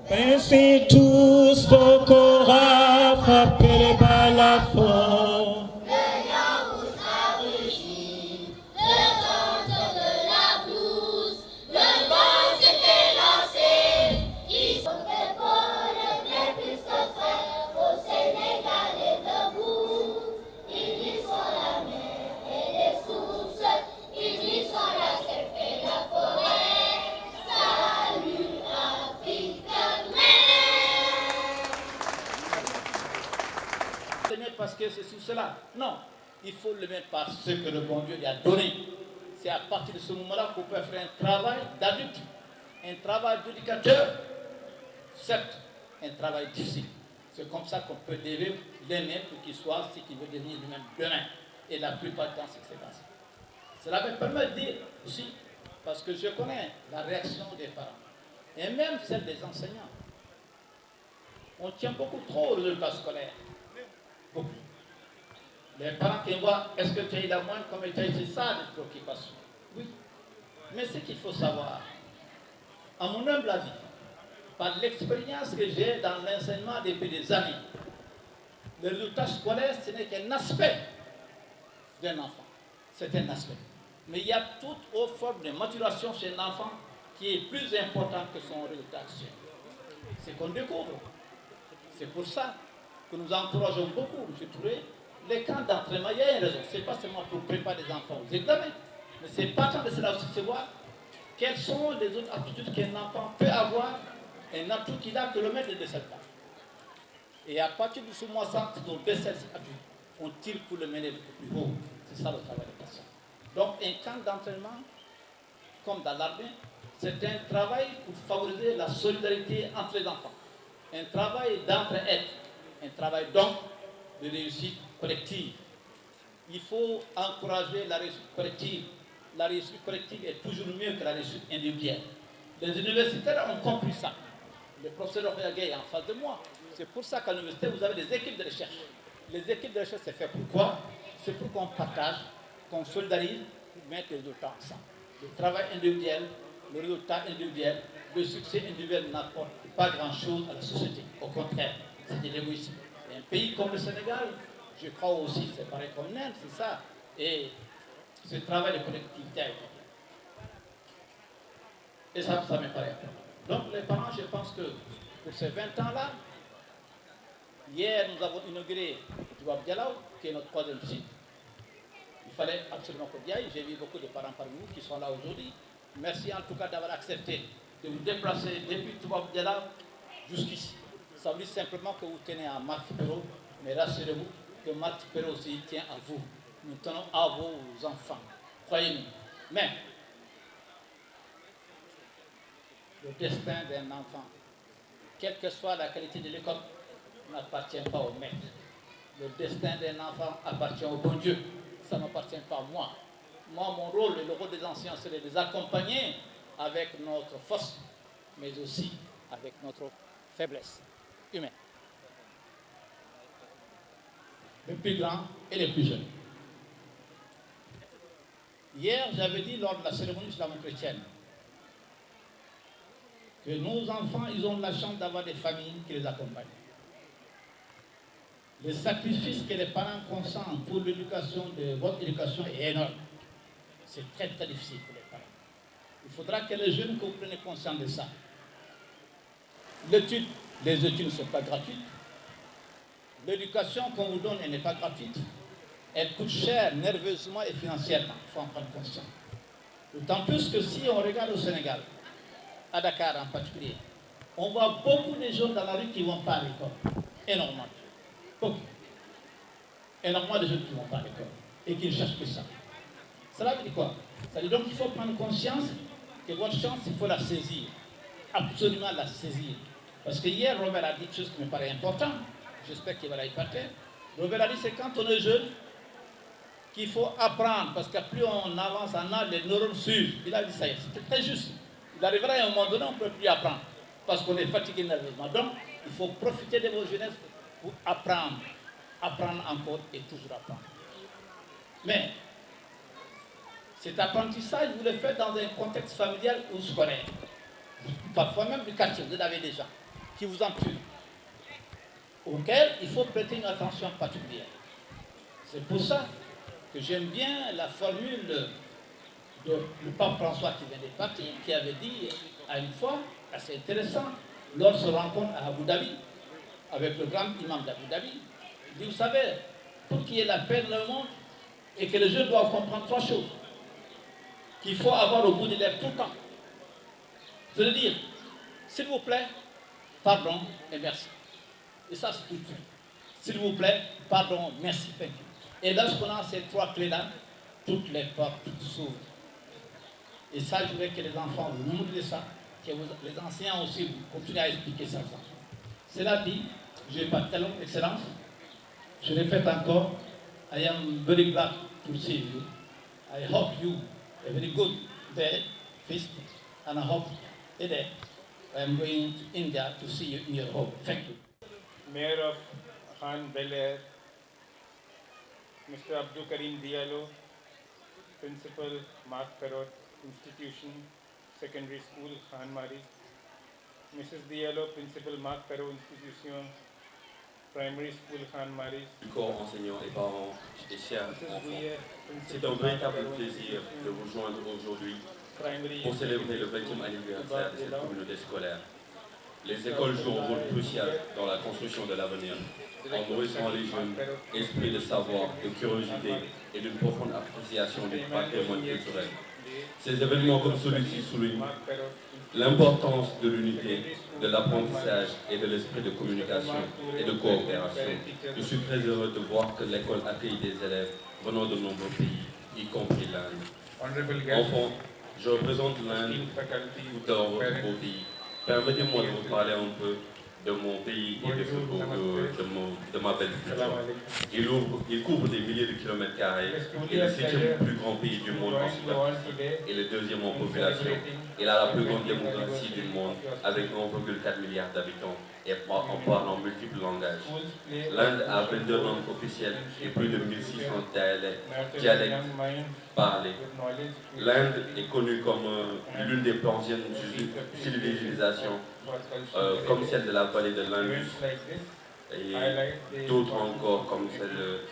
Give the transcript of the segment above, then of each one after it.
Ainsi tous vos corps frappez les balafons. Parce que c'est sous cela. Non, il faut le mettre par ce que le bon Dieu lui a donné. C'est à partir de ce moment-là qu'on peut faire un travail d'adulte, un travail d'éducateur, certes, un travail difficile. C'est comme ça qu'on peut lever l'aimer pour qu'il soit ce qu'il veut devenir lui-même demain. Et la plupart du temps, c'est ce qui s'est passé. Cela me permet de dire aussi, parce que je connais la réaction des parents, et même celle des enseignants. On tient beaucoup trop aux résultats scolaires. Beaucoup. Les parents qui voient, est-ce que tu as eu la moindre comme tu as c'est ça des préoccupations. Oui. Mais ce qu'il faut savoir, à mon humble avis, par l'expérience que j'ai dans l'enseignement depuis des années, le résultat scolaire, ce n'est qu'un aspect d'un enfant. C'est un aspect. Mais il y a toute autre forme de maturation chez un enfant qui est plus importante que son résultat actuel. C'est qu'on découvre. C'est pour ça que nous encourageons beaucoup, M. Touré, les camps d'entraînement. Il y a une raison. Ce n'est pas seulement pour préparer les enfants aux examens, mais c'est partant de cela aussi, c'est voir quelles sont les autres aptitudes qu'un enfant peut avoir, un atout qu'il a que le mettre de cette part. Et à partir de ce mois-là, on décèle cette aptitude. On tire pour le mener plus haut. C'est ça le travail des patients. Donc un camp d'entraînement, comme dans l'armée, c'est un travail pour favoriser la solidarité entre les enfants. Un travail d'entraide, un travail donc de réussite collective. Il faut encourager la réussite collective. La réussite collective est toujours mieux que la réussite individuelle. Les universitaires ont compris ça. Le professeur Royagay est en face de moi. C'est pour ça qu'à l'université, vous avez des équipes de recherche. Les équipes de recherche, c'est fait pourquoi? C'est pour qu'on partage, qu'on solidarise, pour mettre les résultats ensemble. Le travail individuel, le résultat individuel, le succès individuel n'apporte pas grand-chose à la société. Au contraire, c'est de l'égoïsme. Et un pays comme le Sénégal, je crois aussi, c'est pareil comme l'Inde, c'est ça. Et ce travail de collectivité. Et ça me paraît important. Donc les parents, je pense que pour ces 20 ans-là, hier nous avons inauguré Touba Dialaw, qui est notre troisième site. Il fallait absolument qu'on y aille. J'ai vu beaucoup de parents parmi vous qui sont là aujourd'hui. Merci en tout cas d'avoir accepté de vous déplacer depuis Touba Dialaw jusqu'ici. Ça veut dire simplement que vous tenez à Marc Perrault, mais rassurez-vous que Marc Perrault aussi tient à vous. Nous tenons à vos enfants. Croyez-nous. Mais le destin d'un enfant, quelle que soit la qualité de l'école, n'appartient pas au maître. Le destin d'un enfant appartient au bon Dieu. Ça n'appartient pas à moi. Moi, mon rôle et le rôle des anciens, c'est de les accompagner avec notre force, mais aussi avec notre faiblesse humaine. Les plus grands et les plus jeunes. Hier, j'avais dit lors de la cérémonie islamo-chrétienne que nos enfants, ils ont la chance d'avoir des familles qui les accompagnent. Le sacrifice que les parents consentent pour l'éducation de votre éducation est énorme. C'est très très difficile pour les parents. Il faudra que les jeunes que vous preniez conscience de ça. Les études ne sont pas gratuites. L'éducation qu'on vous donne, elle n'est pas gratuite. Elle coûte cher nerveusement et financièrement. Il faut en prendre conscience. D'autant plus que si on regarde au Sénégal, à Dakar en particulier, on voit beaucoup de jeunes dans la rue qui ne vont pas à l'école. Énormément. Beaucoup. Énormément de jeunes qui ne vont pas à l'école et qui ne cherchent que ça. Cela veut dire quoi? Ça veut dire donc qu'il faut prendre conscience que votre chance, il faut la saisir. Absolument la saisir. Parce que hier, Robert a dit quelque chose qui me paraît important. J'espère qu'il va la répéter. Robert a dit c'est quand on est jeune qu'il faut apprendre. Parce que plus on avance en âge, les neurones suivent. Il a dit ça, c'était très juste. Il arrivera à un moment donné, on ne peut plus apprendre. Parce qu'on est fatigué nerveusement. Donc, il faut profiter de vos jeunesses pour apprendre. Apprendre encore et toujours apprendre. Mais, cet apprentissage, vous le faites dans un contexte familial ou scolaire. Parfois même du quartier, vous l'avez déjà. qui vous entourent, auxquels il faut prêter une attention particulière. C'est pour ça que j'aime bien la formule du pape François qui vient de partir, qui avait dit à une fois, assez intéressant, lors de se rencontre à Abu Dhabi, avec le grand imam d'Abu Dhabi, il dit, vous savez, pour qu'il y ait la paix dans le monde, et que les jeunes doivent comprendre trois choses, qu'il faut avoir au bout des lèvres tout le temps. C'est de dire, s'il vous plaît, pardon et merci. Et ça, c'est tout. S'il vous plaît, pardon, merci, thank you. Et lorsqu'on a ces trois clés-là, toutes les portes s'ouvrent. Et ça, je voudrais que les enfants vous montrent ça, que les enseignants aussi vous continuent à expliquer ça aux enfants. Cela dit, je n'ai pas de talent, excellence. Je répète encore, I am very glad to see you. I hope you a very good day, feast, and I hope today I am going to India to see you in your home. Thank you. Mayor of Khan Bel Air, Mr. Abdul Karim Diallo, Principal Mark Perot, Institution, Secondary School, Khan Mari, Mrs. Diallo, Principal Mark Perot, Institution, Primary School, Khan Mari. Corps enseignants et parents et chers enfants, c'est un véritable plaisir de vous joindre aujourd'hui pour célébrer le 20e anniversaire de cette communauté scolaire. Les écoles jouent un rôle crucial dans la construction de l'avenir, en nourrissant les jeunes esprits de savoir, de curiosité et d'une profonde appréciation du patrimoine culturel. Ces événements comme celui-ci soulignent l'importance de l'unité, de l'apprentissage et de l'esprit de communication et de coopération. Je suis très heureux de voir que l'école accueille des élèves venant de nombreux pays, y compris l'Inde. Enfants, je représente l'Inde dans votre beau pays. Permettez-moi de vous parler un peu de mon pays et de ma belle culture. Il couvre des milliers de kilomètres carrés, il est le 7e plus grand pays du monde en superficie et le 2e en population. Il a la plus grande démocratie du monde avec 1,4 milliard d'habitants et en parlant multiples langages. L'Inde a 22 langues officielles et plus de 1600 dialectes parlés. L'Inde est connue comme l'une des plus anciennes civilisations, comme celle de la vallée de l'Indus et d'autres encore comme celle.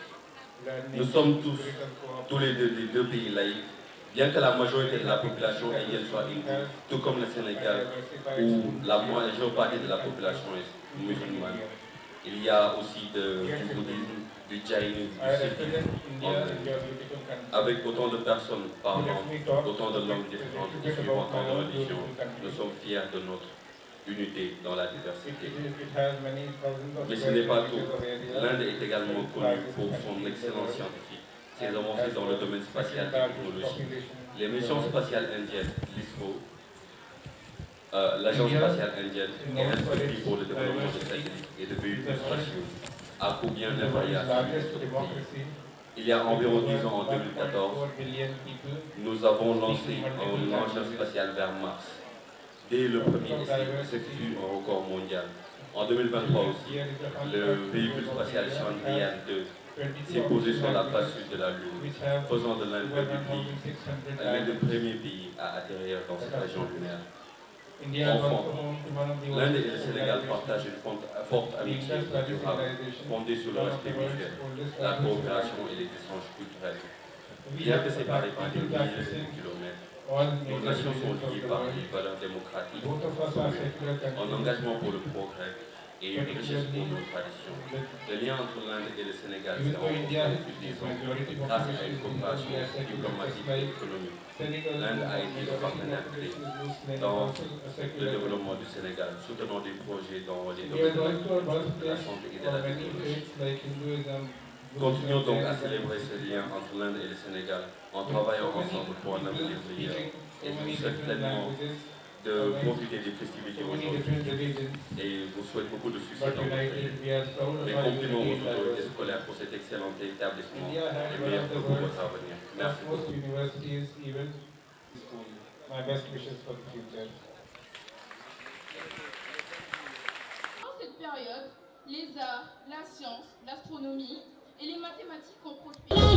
Nous sommes tous les deux pays laïcs. Bien que la majorité de la population indienne soit hindoue, tout comme le Sénégal, où la majeure partie de la population est musulmane, il y a aussi du bouddhisme, du jainisme, du sikhisme, avec autant de personnes parlant autant de langues différentes et suivant tant de religions. Nous sommes fiers de notre unité dans la diversité. Mais ce n'est pas tout. L'Inde est également connue pour son excellence scientifique, ses avancées dans le domaine spatial et technologie. Les missions spatiales indiennes, l'ISRO, l'Agence spatiale indienne, est respectée pour le développement de satellites et de véhicules spatiaux, à coût bien inférieur à celui de notre pays. Il y a environ 10 ans, en 2014, nous avons lancé un engin spatial vers Mars. Dès le premier essai, ce fut un record mondial. En 2023 aussi, le véhicule spatial Chandrayaan 2 s'est posé sur la face sud de la Lune, faisant de l'Inde l'un des premiers pays à atterrir dans cette région lunaire. Enfants, l'Inde et le Sénégal partagent une forte amitié durable, fondée sur le respect mutuel, la coopération et les échanges culturels. Bien que séparés par des milliers de kilomètres, nos nations sont liées par des valeurs démocratiques, un engagement pour le progrès et une richesse pour nos traditions. Le lien entre l'Inde et le Sénégal s'est renforcé depuis 10 ans grâce à une coopération diplomatique et économique. L'Inde a été le partenaire clé dans le développement du Sénégal, soutenant des projets dans les domaines de la santé et de la technologie. Continuons donc à célébrer ce lien entre l'Inde et le Sénégal en travaillant ensemble pour un avenir meilleur. Et je vous souhaite pleinement de profiter des festivités aujourd'hui et vous souhaite beaucoup de succès dans votre pays. Mes compliments aux autorités scolaires pour cet excellent établissement et meilleurs pour votre avenir. Merci beaucoup. Dans cette période, les arts, la science, l'astronomie et les mathématiques ont prospéré.